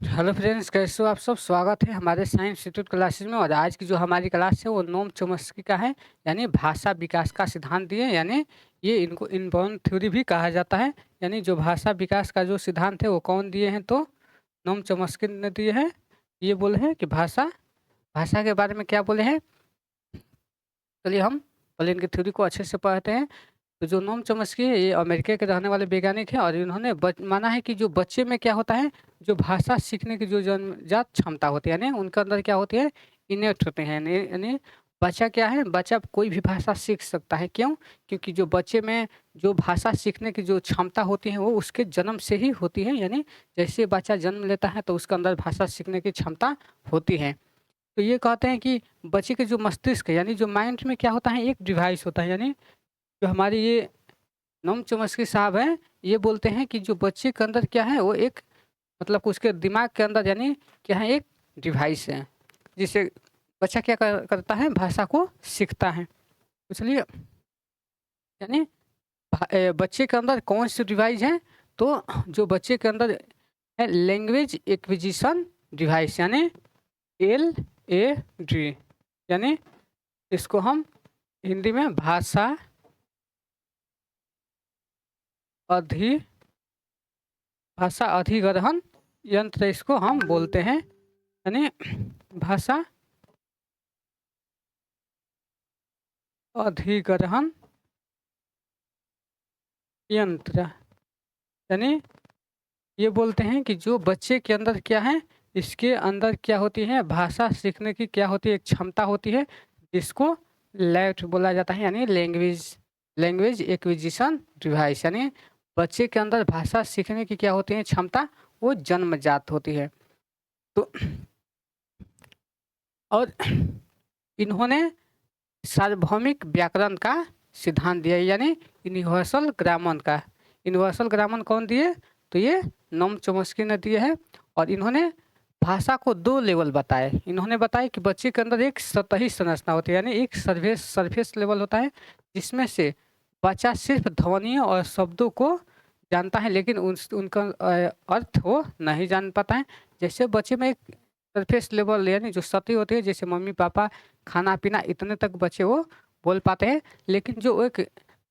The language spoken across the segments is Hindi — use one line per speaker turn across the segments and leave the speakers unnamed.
हेलो फ्रेंड्स, कैसे हो आप सब? स्वागत है हमारे साइंस इंस्टीट्यूट क्लासेस में। और आज की जो हमारी क्लास है वो नोम चॉम्स्की का है, यानी भाषा विकास का सिद्धांत दिए, यानी ये इनको इनबाउंड थ्योरी भी कहा जाता है। यानी जो भाषा विकास का जो सिद्धांत है वो कौन दिए हैं? तो नोम चॉम्स्की ने दिए हैं। ये बोले हैं कि भाषा भाषा के बारे में क्या बोले हैं। चलिए हम पहले इनकी थ्योरी को अच्छे से पढ़ते हैं। तो जो नोम चॉम्स्की है ये अमेरिका के रहने वाले वैज्ञानिक हैं, और इन्होंने माना है कि जो बच्चे में क्या होता है, जो भाषा सीखने की जो जन्मजात क्षमता होती है, यानी उनके अंदर क्या होती है, इनेट होते हैं। यानी बच्चा क्या है, बच्चा कोई भी भाषा सीख सकता है। क्यों? क्योंकि जो बच्चे में जो भाषा सीखने की जो क्षमता होती है वो उसके जन्म से ही होती है। यानी जैसे बच्चा जन्म लेता है तो उसके अंदर भाषा सीखने की क्षमता होती है। तो ये कहते हैं कि बच्चे के जो मस्तिष्क है, यानी जो माइंड में क्या होता है, एक डिवाइस होता है। यानी जो हमारी ये नोम चॉम्स्की साहब हैं, ये बोलते हैं कि जो बच्चे के अंदर क्या है वो एक, मतलब कि उसके दिमाग के अंदर यानी क्या है, एक डिवाइस है, जिससे बच्चा क्या करता है, भाषा को सीखता है। तो चलिए, यानी बच्चे के अंदर कौन सी डिवाइस है? तो जो बच्चे के अंदर है, लैंग्वेज एक्विजिशन डिवाइस, यानी LAD, यानी इसको हम हिंदी में अधि भाषा अधिग्रहण यंत्र इसको हम बोलते हैं। यानी भाषा अधिग्रहण यंत्र, यानी ये बोलते हैं कि जो बच्चे के अंदर क्या है, इसके अंदर क्या होती है, भाषा सीखने की क्या होती है, एक क्षमता होती है, जिसको लैट बोला जाता है, यानी लैंग्वेज लैंग्वेज एक्विजिशन डिवाइस। यानी बच्चे के अंदर भाषा सीखने की क्या होती है, क्षमता, वो जन्मजात होती है। तो और इन्होंने सार्वभौमिक व्याकरण का सिद्धांत दिया, यानी यूनिवर्सल ग्रामर का। यूनिवर्सल ग्रामर कौन दिए? तो ये नोम चॉम्स्की ने दिए है। और इन्होंने भाषा को दो लेवल बताए। इन्होंने बताया कि बच्चे के अंदर एक सतही संरचना होती है, यानी एक सरफेस लेवल होता है, जिसमें से बच्चा सिर्फ ध्वनियों और शब्दों को जानता है, लेकिन उनका अर्थ वो नहीं जान पाता है। जैसे बच्चे में एक सरफेस लेवल यानी जो सतही होती है, जैसे मम्मी पापा, खाना पीना, इतने तक बच्चे वो बोल पाते हैं। लेकिन जो एक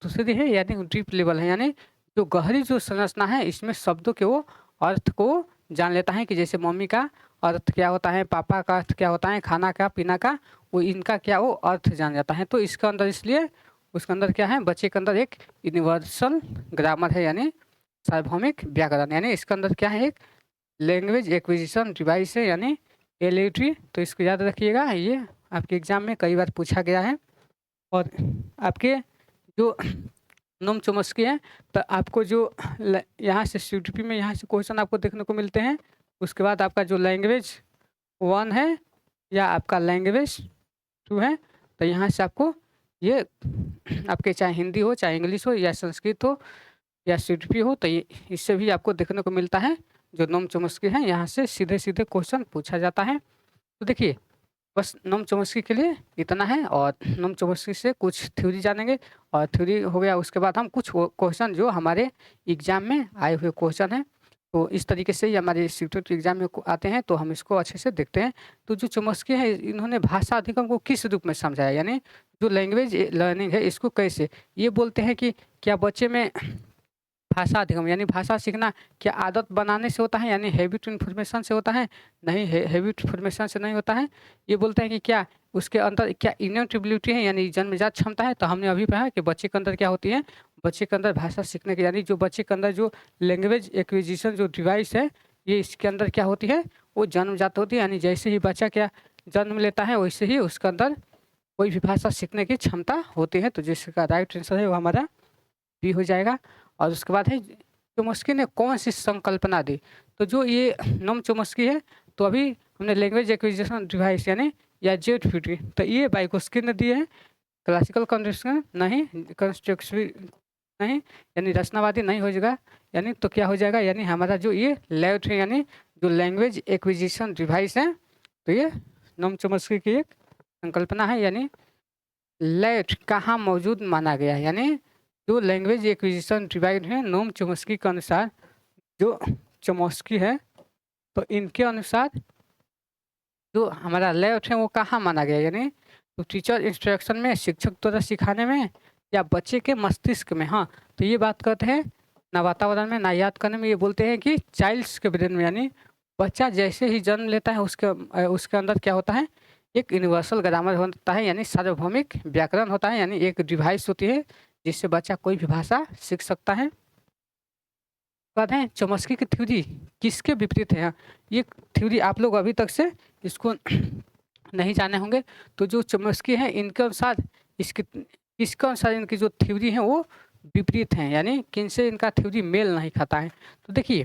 दूसरी है, यानी डीप लेवल है, यानी जो गहरी जो संरचना है, इसमें शब्दों के वो अर्थ को जान लेता है, कि जैसे मम्मी का अर्थ क्या होता है, पापा का अर्थ क्या होता है, खाना का पीना का, वो इनका क्या वो अर्थ जान जाता है। तो इसके अंदर इसलिए उसके अंदर क्या है, बच्चे के अंदर एक यूनिवर्सल ग्रामर है, यानी सार्वभौमिक व्याकरण। यानी इसके अंदर क्या है, एक लैंग्वेज एक्विजिशन डिवाइस है, यानी LAD। तो इसको याद रखिएगा, ये आपके एग्जाम में कई बार पूछा गया है। और आपके जो नोम चॉम्स्की है, तो आपको जो यहाँ से CTP में यहाँ से क्वेश्चन आपको देखने को मिलते हैं। उसके बाद आपका जो लैंग्वेज 1 है या आपका लैंग्वेज 2 है, तो यहाँ से आपको ये आपके चाहे हिंदी हो, चाहे इंग्लिश हो, या संस्कृत हो, या CTP हो, तो ये इससे भी आपको देखने को मिलता है। जो नोम चॉम्स्की है, यहाँ से सीधे सीधे क्वेश्चन पूछा जाता है। तो देखिए, बस नोम चॉम्स्की के लिए इतना है। और नोम चॉम्स्की से कुछ थ्योरी जानेंगे, और थ्योरी हो गया उसके बाद हम कुछ क्वेश्चन जो हमारे एग्जाम में आए हुए क्वेश्चन हैं, तो इस तरीके से ही हमारे इंस्टीट्यूट एग्जाम में आते हैं, तो हम इसको अच्छे से देखते हैं। तो जो चॉम्स्की है, इन्होंने भाषा अधिगम को किस रूप में समझाया, यानी जो लैंग्वेज लर्निंग है इसको कैसे, ये बोलते हैं कि क्या बच्चे में भाषा अधिगम यानी भाषा सीखना क्या आदत बनाने से होता है, यानी हैबिट इन्फॉर्मेशन से होता है? नहीं, हैबिट इन्फॉर्मेशन से नहीं होता है। ये बोलते हैं कि क्या उसके अंदर क्या इनेट एबिलिटी है, यानी जन्मजात क्षमता है? तो हमने अभी पढ़ा कि बच्चे के अंदर क्या होती है, बच्चे के अंदर भाषा सीखने की, यानी जो बच्चे के अंदर जो लैंग्वेज एक्विजिशन जो डिवाइस है, ये इसके अंदर क्या होती है, वो जन्मजात होती है। यानी जैसे ही बच्चा क्या जन्म लेता है, वैसे ही उसके अंदर कोई भी भाषा सीखने की क्षमता होती है। तो जिसका राइट आंसर है वो हमारा बी हो जाएगा। और उसके बाद है, चॉम्स्की ने कौन सी संकल्पना दी? तो जो ये नोम चॉम्स्की है, तो अभी हमने लैंग्वेज एक्विजिशन डिवाइस यानी या JET, तो ये वाइगोस्की ने दिए हैं। क्लासिकल कंस्ट्रक्शन नहीं, कंस्ट्रक्टिव नहीं, यानी रचनावादी नहीं हो जाएगा। यानी तो क्या हो जाएगा, यानी हमारा जो ये लैट है, यानी जो लैंग्वेज एक्विजिशन डिवाइस है, तो ये नोम चॉम्स्की की एक संकल्पना है। यानी लैट कहाँ मौजूद माना गया है, यानी जो लैंग्वेज एक्विजिशन डिवाइस है, नोम चॉम्स्की के अनुसार जो चॉम्स्की है, तो इनके अनुसार जो हमारा लेफ्ट है वो कहाँ माना गया, यानी तो टीचर इंस्ट्रक्शन में, शिक्षक द्वारा सिखाने में, या बच्चे के मस्तिष्क में। हाँ, तो ये बात करते हैं ना वातावरण में ना याद करने में। ये बोलते हैं कि चाइल्ड्स के ब्रेन में, यानी बच्चा जैसे ही जन्म लेता है उसके अंदर क्या होता है, एक यूनिवर्सल ग्रामर होता है, यानी सार्वभौमिक व्याकरण होता है, यानी एक डिवाइस होती है जिससे बच्चा कोई भी भाषा सीख सकता है। कहते हैं चॉम्स्की की थ्योरी किसके विपरीत है। ये थ्योरी आप लोग अभी तक से इसको नहीं जाने होंगे। तो जो चॉम्स्की है इनके अनुसार इसके अनुसार इनकी जो थ्योरी है वो विपरीत हैं, यानी किनसे इनका थ्योरी मेल नहीं खाता है। तो देखिए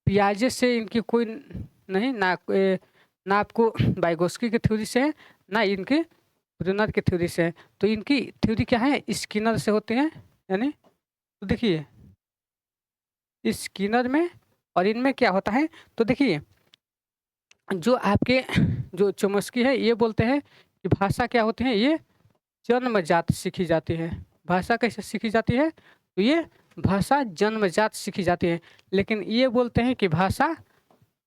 पियाजे से इनकी कोई नहीं ना आपको वाइगोस्की की थ्योरी से है, ना इनके ब्रूनर की थ्योरी से है। तो इनकी थ्योरी क्या है, स्किनर से होती है। यानी तो देखिए स्किनर में और इनमें क्या होता है, तो देखिए जो आपके जो चॉम्स्की है ये बोलते हैं कि भाषा क्या होती है, ये जन्मजात सीखी जाती है। भाषा कैसे सीखी जाती है, तो ये भाषा जन्मजात सीखी जाती है। लेकिन ये बोलते हैं कि भाषा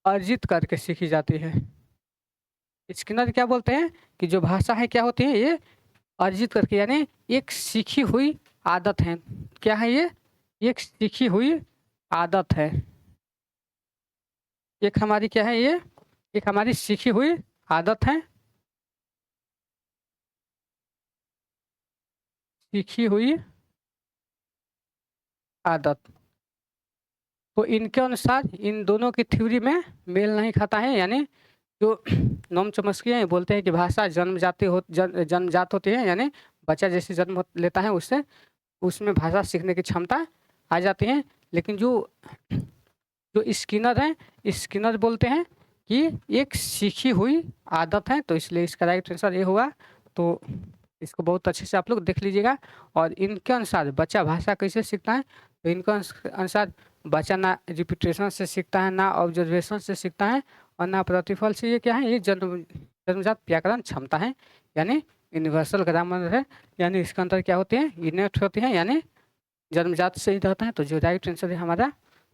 अर्जित करके सीखी जाती है। स्किनर क्या बोलते हैं कि जो भाषा है क्या होती है, ये अर्जित करके, यानी एक सीखी हुई आदत है। क्या है ये, एक सीखी हुई आदत है। एक हमारी क्या है ये, एक हमारी सीखी हुई आदत है, सीखी हुई आदत। तो इनके अनुसार इन दोनों की थ्योरी में मेल नहीं खाता है, यानी जो नोम चॉम्स्की हैं ये बोलते हैं कि भाषा जन्मजात होती है, यानी बच्चा जैसे जन्म लेता है उससे उसमें भाषा सीखने की क्षमता आ जाती है। लेकिन जो जो स्किनर हैं, स्किनर बोलते हैं कि एक सीखी हुई आदत है। तो इसलिए इसका राइट आंसर ये होगा। तो इसको बहुत अच्छे से आप लोग देख लीजिएगा। और इनके अनुसार बच्चा भाषा कैसे सीखता है, तो इनके अनुसार बच्चा ना रिपीटेशन से सीखता है, ना ऑब्जर्वेशन से सीखता है, और ना प्रतिफल से। ये क्या है, ये जन्मजात व्याकरण क्षमता है, यानी यूनिवर्सल ग्रामर है। यानी इसके अंदर क्या होती है, इनेट होती है, यानी जन्मजात से ही रहता है। तो जो राइट आंसर है हमारा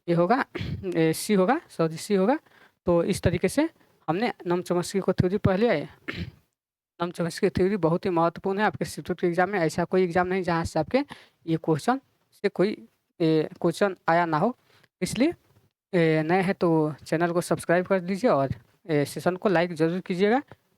ये होगा सी होगा, सॉरी सी होगा। तो इस तरीके से हमने नोम चॉम्स्की को थ्योरी पढ़ लिया है। नोम चॉम्स्की की थ्योरी बहुत ही महत्वपूर्ण है आपके सीटेट के एग्जाम में। ऐसा कोई एग्जाम नहीं जहाँ से आपके ये क्वेश्चन से कोई क्वेश्चन आया ना हो। इसलिए नए हैं तो चैनल को सब्सक्राइब कर दीजिए और सेशन को लाइक ज़रूर कीजिएगा।